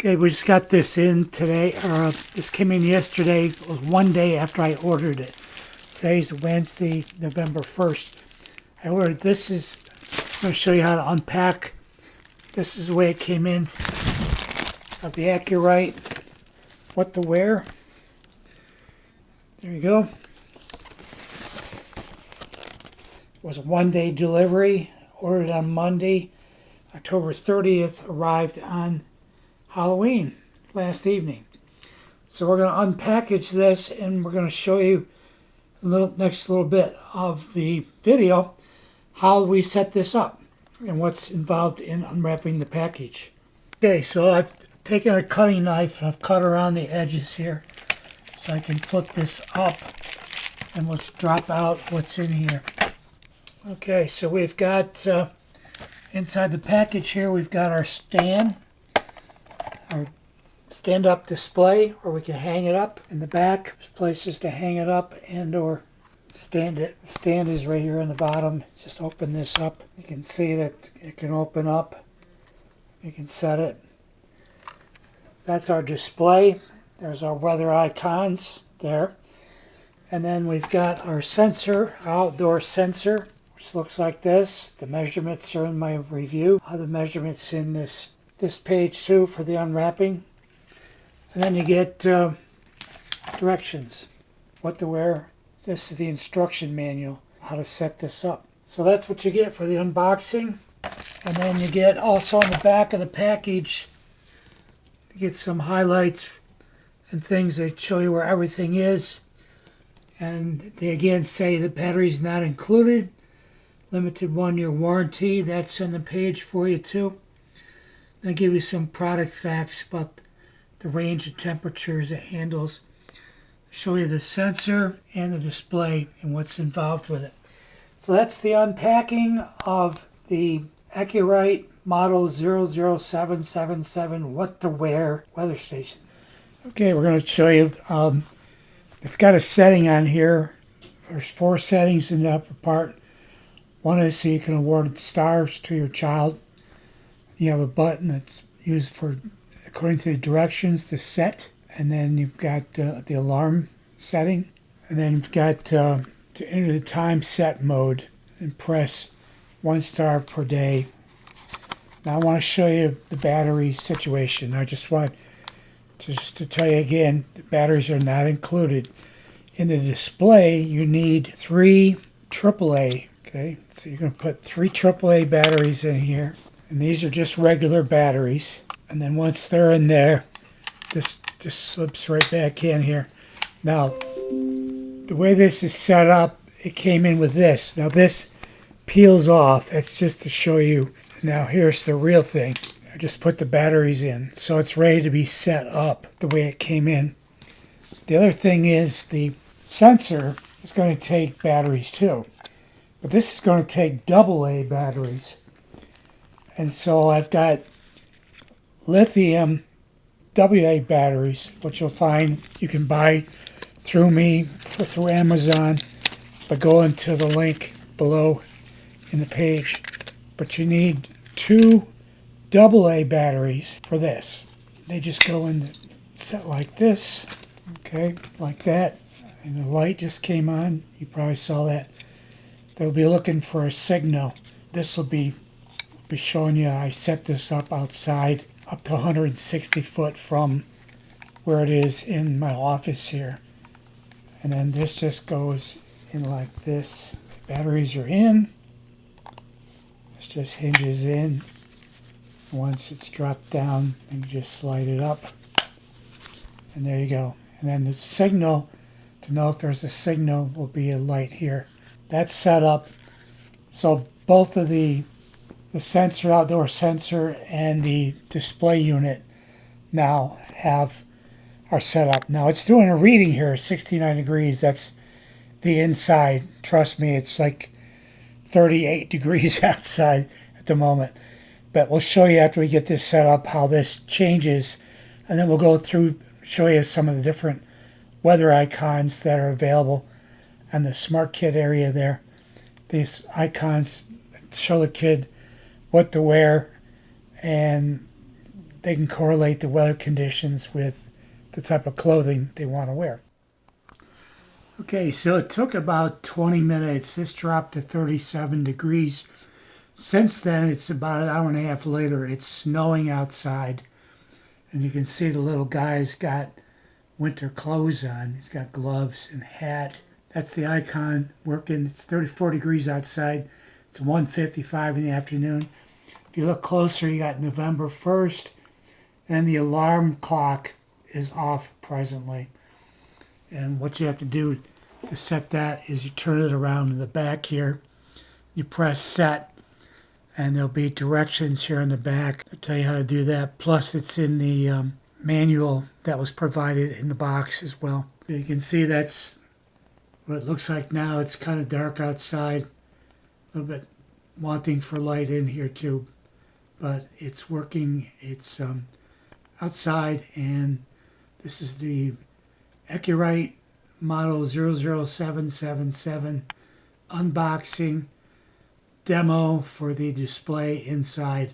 Okay, we just got this in today, or this came in yesterday. It was one day after I ordered it. Today's Wednesday, November 1st. I ordered this. I'm going to show you how to unpack. This is the way it came in of the AcuRite What To Wear. There you go. It was a one-day delivery. Ordered on Monday. October 30th, arrived on Halloween last evening. So we're going to unpackage this and we're going to show you next little bit of the video how we set this up and what's involved in unwrapping the package. Okay, so I've taken a cutting knife and I've cut around the edges here so I can flip this up and we'll drop out what's in here. Okay, so we've got inside the package here, we've got our stand, our stand-up display, or we can hang it up. In the back, there's places to hang it up and or stand it. The stand is right here on the bottom. Just open this up. You can see that it can open up. You can set it. That's our display. There's our weather icons there. And then we've got our sensor, our outdoor sensor, which looks like this. The measurements are in my review. The measurements in this page too for the unwrapping. And then you get directions, what to wear. This is the instruction manual, how to set this up. So that's what you get for the unboxing. And then you get also on the back of the package, you get some highlights and things that show you where everything is. And they again say the battery's not included. Limited 1-year warranty, that's on the page for you too. They give you some product facts about the range of temperatures it handles. Show you the sensor and the display and what's involved with it. So that's the unpacking of the AcuRite Model 00777 What To Wear weather station. Okay, we're going to show you, it's got a setting on here. There's 4 settings in the upper part. One is so you can award stars to your child. You have a button that's used for, according to the directions, to set. And then you've got the alarm setting. And then you've got to enter the time set mode and press 1 star per day. Now I want to show you the battery situation. I just want to tell you again, the batteries are not included. In the display, you need 3 AAA. Okay, so you're going to put 3 AAA batteries in here. And these are just regular batteries. And then once they're in there, this just slips right back in here. Now, the way this is set up, it came in with this. Now this peels off. That's just to show you. Now here's the real thing. I just put the batteries in. So it's ready to be set up the way it came in. The other thing is the sensor is going to take batteries too. But this is going to take AA batteries. And so I've got lithium AA batteries, which you'll find you can buy through me, through Amazon, but go into the link below in the page. But you need 2 AA batteries for this. They just go in set like this, okay, like that. And the light just came on. You probably saw that. They'll be looking for a signal. This will be showing you I set this up outside up to 160 foot from where it is in my office here. And then this just goes in like this. Batteries are in. This just hinges in. Once it's dropped down, then you just slide it up. And there you go. And then the signal, to know if there's a signal, will be a light here. That's set up. So both of the sensor, outdoor sensor, and the display unit now are set up. Now it's doing a reading here, 69 degrees. That's the inside. Trust me, it's like 38 degrees outside at the moment. But we'll show you after we get this set up how this changes, and then we'll go through, show you some of the different weather icons that are available on the Smart Kit area there. These icons show the kid what to wear and they can correlate the weather conditions with the type of clothing they want to wear. Okay, so it took about 20 minutes. This dropped to 37 degrees. Since then, it's about an hour and a half later. It's snowing outside. And you can see the little guy's got winter clothes on. He's got gloves and hat. That's the icon working. It's 34 degrees outside. It's 1:55 in the afternoon. If you look closer, you got November 1st. And the alarm clock is off presently. And what you have to do to set that is you turn it around in the back here. You press set, and there'll be directions here in the back. I'll tell you how to do that. Plus, it's in the manual that was provided in the box as well. So you can see that's what it looks like now. It's kind of dark outside. A little bit wanting for light in here too. But it's working. It's outside, and this is the AcuRite Model 00777 unboxing demo for the display inside.